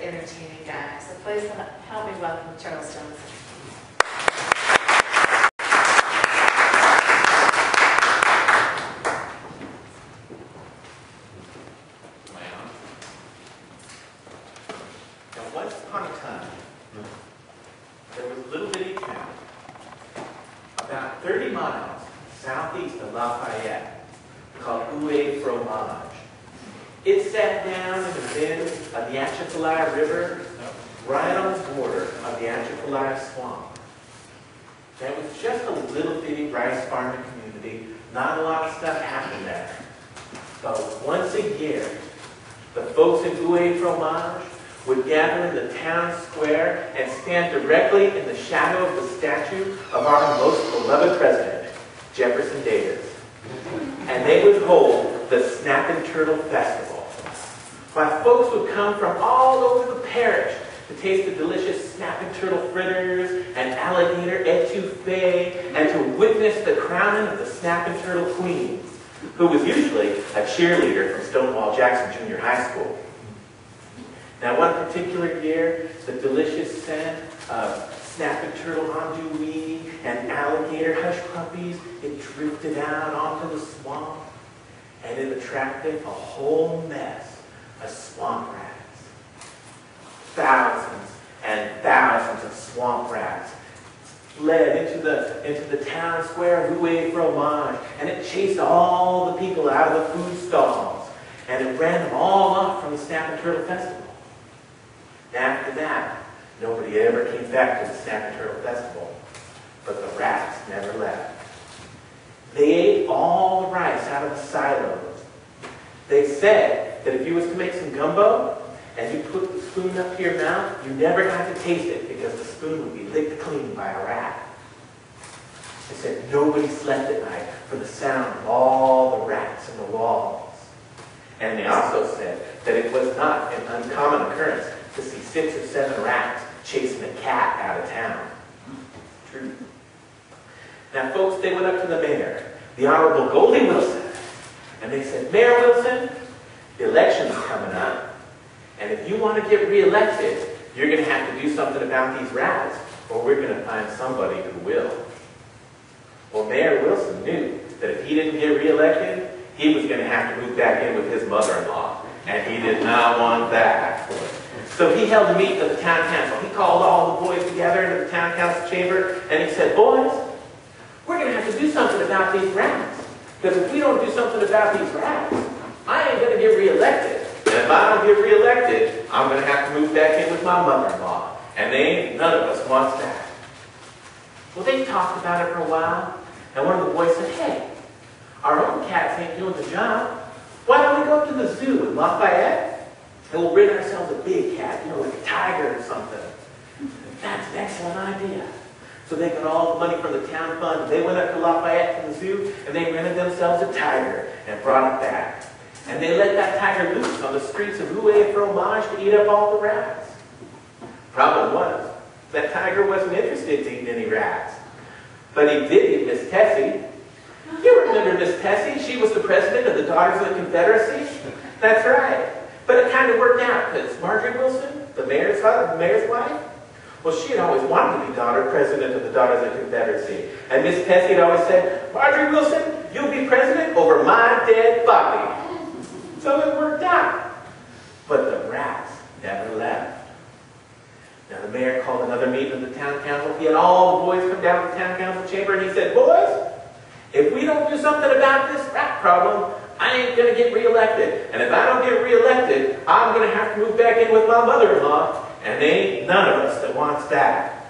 entertaining guy. So please help me welcome Charles Johnson. Once upon a time, there was a little bitty town about 30 miles southeast of Lafayette called Fromage. It sat down in the bend of the Atchafalaya River, right on the border of the Atchafalaya Swamp. And it was just a little bitty rice farming community. Not a lot of stuff happened there. But once a year, the folks in Fromage would gather in the town square and stand directly in the shadow of the statue of our most beloved president, Jefferson Davis. And they would hold the Snapping Turtle Festival. Why, folks would come from all over the parish to taste the delicious snapping turtle fritters and alligator etouffee, and to witness the crowning of the snapping turtle queen, who was usually a cheerleader from Stonewall Jackson Junior High School. Now, one particular year, the delicious scent of snapping turtle andouille and alligator hush puppies, it drifted out onto the swamp, and it attracted a whole mess of swamp rats. Thousands and thousands of swamp rats fled into the town square of Fromage, and it chased all the people out of the food stalls, and it ran them all off from the Snapping Turtle Festival. After that, nobody ever came back to the Snapping Turtle Festival, but the rats never left. They ate all the rice out of the silos. They said that if you was to make some gumbo, and you put the spoon up to your mouth, you never had to taste it because the spoon would be licked clean by a rat. They said nobody slept at night for the sound of all the rats in the walls. And they also said that it was not an uncommon occurrence to see 6 or 7 rats chasing a cat out of town. True. Now, folks, they went up to the mayor, the Honorable Goldie Wilson, and they said, Mayor Wilson, the election's coming up, and if you want to get reelected, you're going to have to do something about these rats, or we're going to find somebody who will. Well, Mayor Wilson knew that if he didn't get reelected, he was going to have to move back in with his mother-in-law, and he did not want that. So he held a meeting of the town council. He called all the boys together into the town council chamber, and he said, boys, we're going to have to do something about these rats. Because if we don't do something about these rats, I ain't going to get reelected. And if I don't get reelected, I'm going to have to move back in with my mother-in-law. And none of us wants that. Well, they talked about it for a while, and one of the boys said, hey, our own cats ain't doing the job. Why don't we go up to the zoo in Lafayette, and we'll rid ourselves of a big cat, like a tiger or something. That's an excellent idea. So they got all the money from the town fund, and they went up to Lafayette to the zoo, and they rented themselves a tiger and brought it back. And they let that tiger loose on the streets of Fromage to eat up all the rats. Problem was, that tiger wasn't interested to eat any rats. But he did eat Miss Tessie. You remember Miss Tessie? She was the president of the Daughters of the Confederacy. That's right. But it kind of worked out, because Marjorie Wilson, the mayor's wife, well, she had always wanted to be president of the Daughters of the Confederacy. And Miss Tessie had always said, Marjorie Wilson, you'll be president over my dead body. So it worked out. But the rats never left. Now the mayor called another meeting of the town council. He had all the boys come down to the town council chamber, and he said, boys, if we don't do something about this rat problem, I ain't going to get reelected. And if I don't get reelected, I'm going to have to move back in with my mother-in-law. And there ain't none of us that wants that.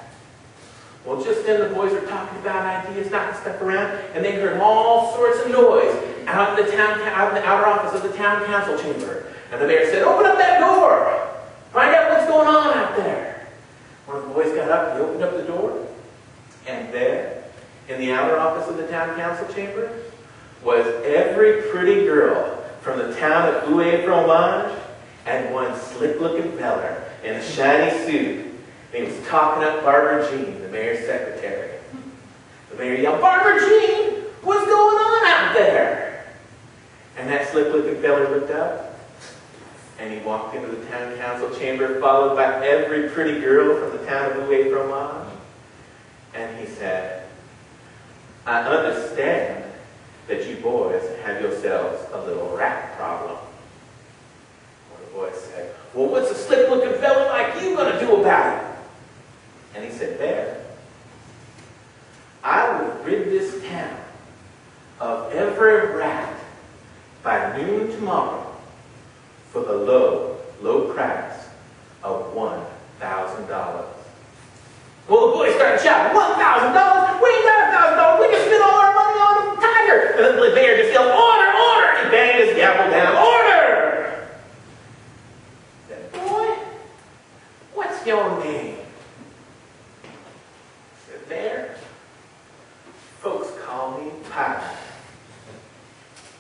Well, just then the boys were talking about ideas, knocking stuff around, and they heard all sorts of noise out in the outer office of the town council chamber. And the mayor said, open up that door. Find out what's going on out there. One of the boys got up, he opened up the door, and there, in the outer office of the town council chamber, was every pretty girl from the town of Fromage and one slick-looking feller in a shiny suit. And he was talking up Barbara Jean, the mayor's secretary. The mayor yelled, Barbara Jean, what's going on out there? And that slick-looking feller looked up, And he walked into the town council chamber, followed by every pretty girl from the town of Fromage. And he said, I understand that you boys have yourselves a little rat problem. One of the boys said, well, what's a slick-looking fella like you going to do about it? And he said, Bear, I will rid this town of every rat by noon tomorrow for the low, low price of $1,000. Well, the boys started shouting, $1,000? We ain't got $1,000. We can spend all our money on a tiger. And then the bear just yelled, order, order! And he banged his gavel down, order! He said, boy, what's your name? I said, Bear, folks call me Pie.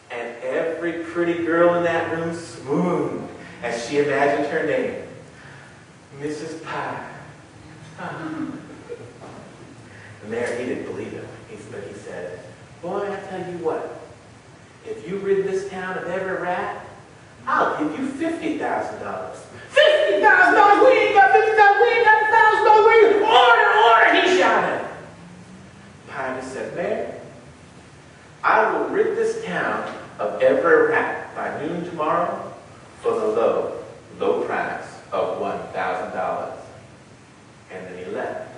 And every pretty girl in that room swooned as she imagined her name, Mrs. Pie. The mayor, he didn't believe him, but he said, boy, I tell you what, if you rid this town of every rat, I'll give you $50,000. $50,000? We ain't got $50,000, we ain't got $1,000, order, he shouted. Pie just said, Mayor, I will rid this town of every rat by noon tomorrow for the low, low price of $1,000. And then he left.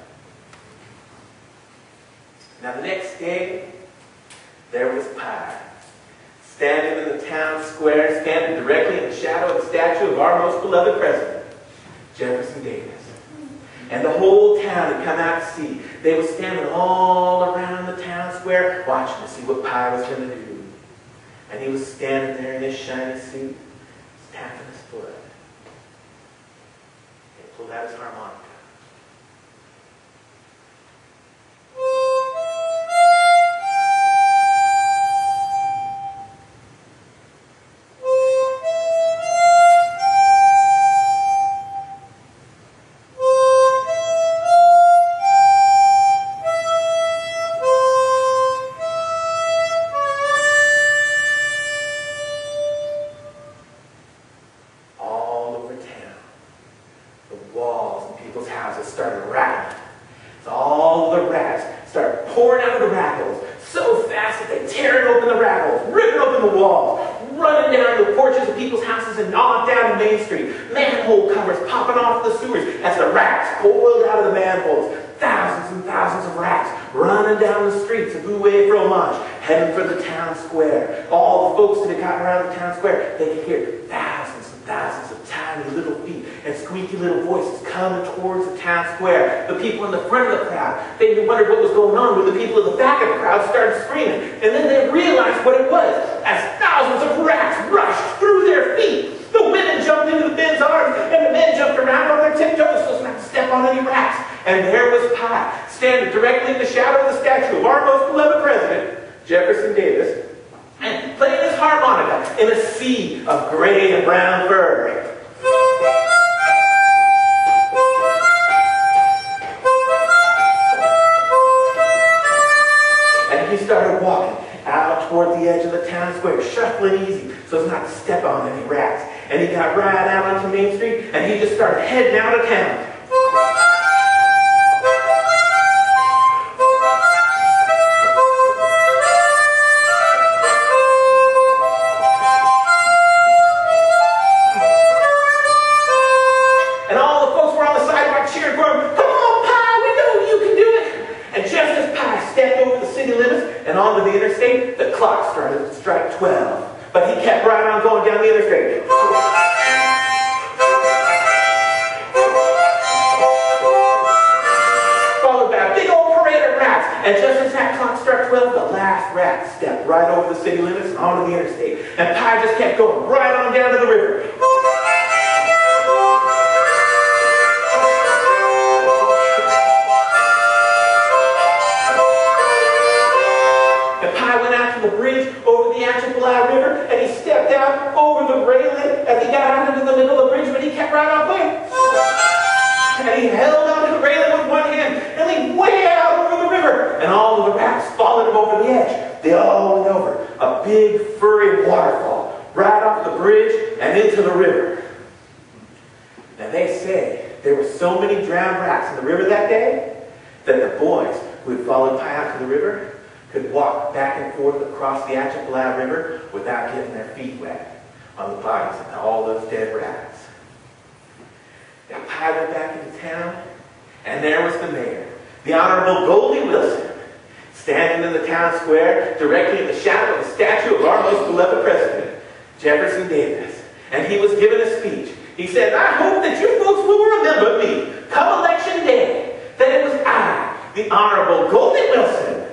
Now the next day, there was Pie, standing in the town square, standing directly in the shadow of the statue of our most beloved president, Jefferson Davis. And the whole town had come out to see. They were standing all around the town square, watching to see what Pie was going to do. And he was standing there in his shiny suit, tapping his foot. He pulled out his harmonica. Heading for the town square. All the folks that had gotten around the town square, they could hear thousands and thousands of tiny little feet and squeaky little voices coming towards the town square. The people in the front of the crowd, they wondered what was going on when the people in the back of the crowd started screaming. And then they realized what it was as thousands of rats rushed through their feet. The women jumped into the men's arms and the men jumped around on their tiptoes so as not to step on any rats. And there was Pie, standing directly in the shadow of the statue of our most beloved president, Jefferson Davis, and playing his harmonica in a sea of gray and brown fur. And he started walking out toward the edge of the town square, shuffling easy so as not to step on any rats. And he got right out onto Main Street, and he just started heading out of town. And onto the interstate, the clock started to strike 12. But he kept right on going down the interstate. Followed by a big old parade of rats. And just as that clock struck 12, the last rat stepped right over the city limits and onto the interstate. And Pie just kept going right on down to the river. River, and he stepped out over the railing as he got out into the middle of the bridge, but he kept right on going. And he held onto the railing with one hand and leaned way out over the river, and all of the rats followed him over the edge. They all went over a big furry waterfall right off the bridge and into the river. Now they say there were so many drowned rats in the river that day that the boys who had followed Pie out to the river could walk back and forth across the Atchafalaya River without getting their feet wet on the bodies of all those dead rats. Now Pie went back into town, and there was the mayor, the Honorable Goldie Wilson, standing in the town square directly in the shadow of the statue of our most beloved president, Jefferson Davis. And he was giving a speech. He said, "I hope that you folks will remember me come election day, that it was I, the Honorable Goldie Wilson,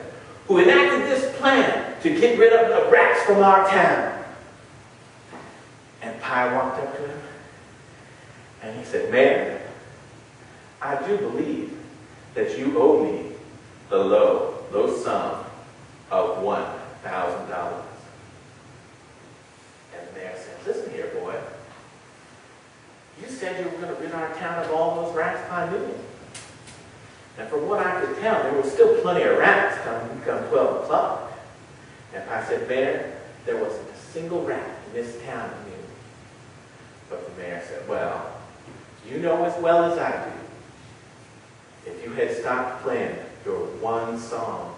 who enacted this plan to get rid of the rats from our town." And Pie walked up to him, and he said, "Mayor, I do believe that you owe me the low sum of $1,000. And the mayor said, "Listen here, boy. You said you were going to rid our town of all those rats by noon. And from what I could tell, there were still plenty of rats come 12 o'clock. And I said, "Mayor, there wasn't a single rat in this town at noon." But the mayor said, "Well, you know as well as I do, if you had stopped playing your one song,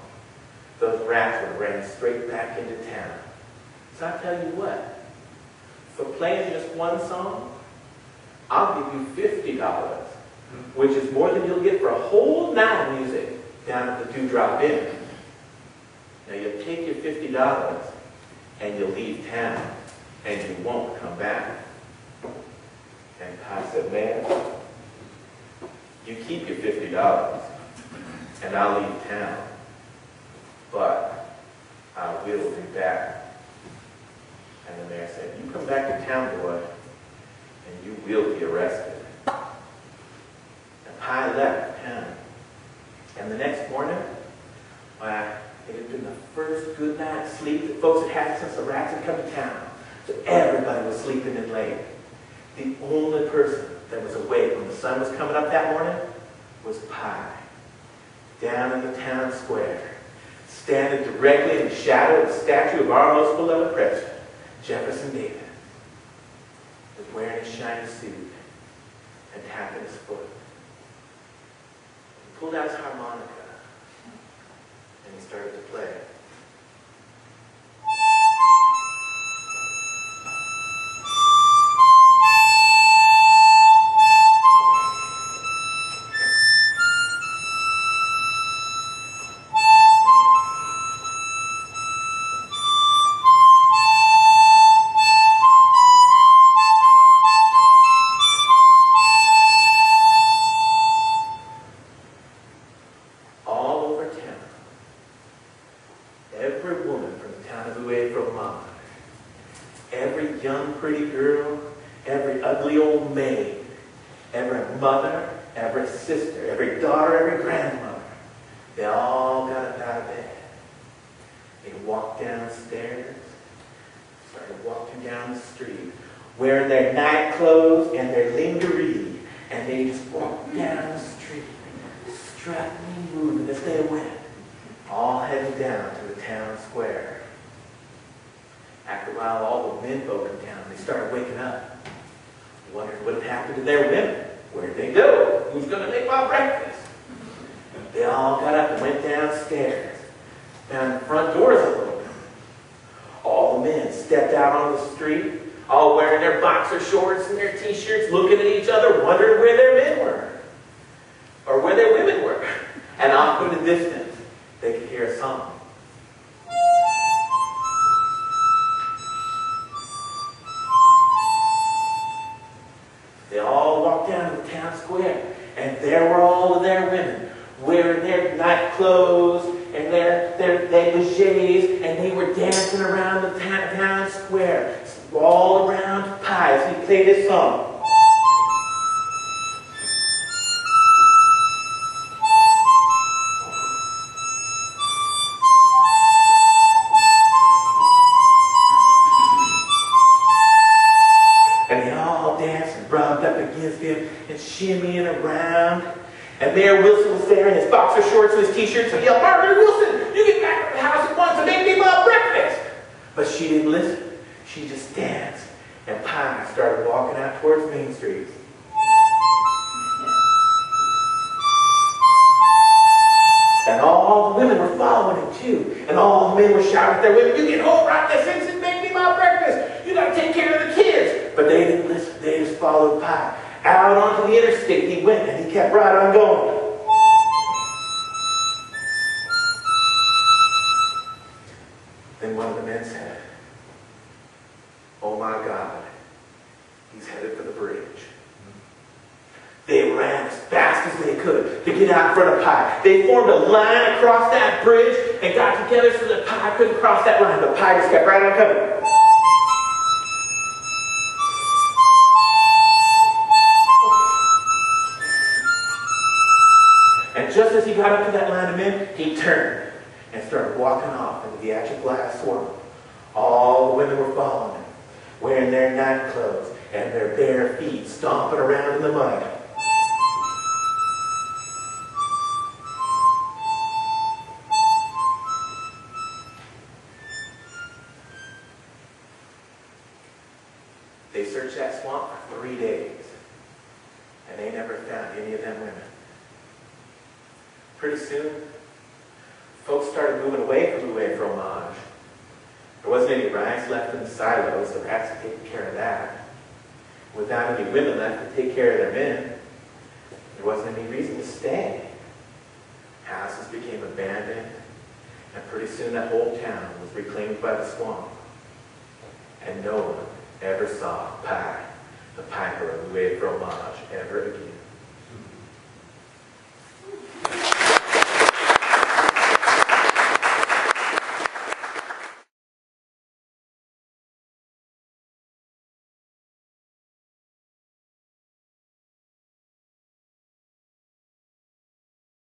those rats would have ran straight back into town. So I tell you what, for playing just one song, I'll give you $50, which is more than you'll get for a whole night of music down at the Dewdrop Inn. Now you'll take your $50 and you'll leave town, and you won't come back." And Pie said, "Man, you keep your $50 and I'll leave town, but I will be back." And the mayor said, "You come back to town, boy, and you will be arrested." And Pie left town. And the next morning, why, it had been the first good night's sleep that folks had had since the rats had come to town. So everybody was sleeping in late. The only person that was awake when the sun was coming up that morning was Pie, down in the town square, standing directly in the shadow of the statue of our most beloved president, Jefferson Davis, was wearing his shiny suit and tapping his foot. He pulled out his harmonica and he started to play. Fromage. Every young pretty girl, every ugly old maid, every mother, every sister, every daughter, every grandmother, they all got up out of bed. They walked downstairs, started walking down the street, wearing their night clothes and their lingerie, and they just walked down the street, strutting and moving as they went, all heading down to the town square. After a while, all the men folk in town, they started waking up, wondered what had happened to their women. Where'd they go? Who's going to make my breakfast? They all got up and went downstairs. Found the front doors open. All the men stepped out on the street, all wearing their boxer shorts and their t-shirts, looking at each other, wondering where their men were, or where their women were. And off in the distance, they could hear a song. They all walked down to the town square, and there were all of their women, wearing their night clothes and their negligees, and they were dancing around the town square, all around Pie as he played his song. And they all danced and rubbed up against him and shimmying around. And Mayor Wilson was there in his boxer shorts and his t-shirts and yelled, "Margaret Wilson, you get back to the house at once and make me my breakfast!" But she didn't listen. She just danced. And Pie started walking out towards Main Street. And all the women were following him too. And all the men were shouting at their women, "You get home right this instant, make me my breakfast. You got to take care of the kids." But they didn't listen. They just followed Pied. Out onto the interstate he went, and he kept right on going. Then one of the men said, "Oh my God, he's headed for the bridge." They ran as fast as they could to get out in front of Pied. They formed a line across that bridge and got together so that Pied couldn't cross that line, but Pied just kept right on coming. And just as he got up to that line of men, he turned and started walking off into the edge of glass swamp. All the women were following him, wearing their night clothes and their bare feet stomping around in the mud. They searched that swamp for 3 days, and they never found any of them women. Pretty soon, folks started moving away from Fromage. There wasn't any rice left in the silos, so rats had taken care of that. Without any women left to take care of their men, there wasn't any reason to stay. Houses became abandoned, and pretty soon that whole town was reclaimed by the swamp. And no one ever saw Pied, the Piper of Fromage, ever again.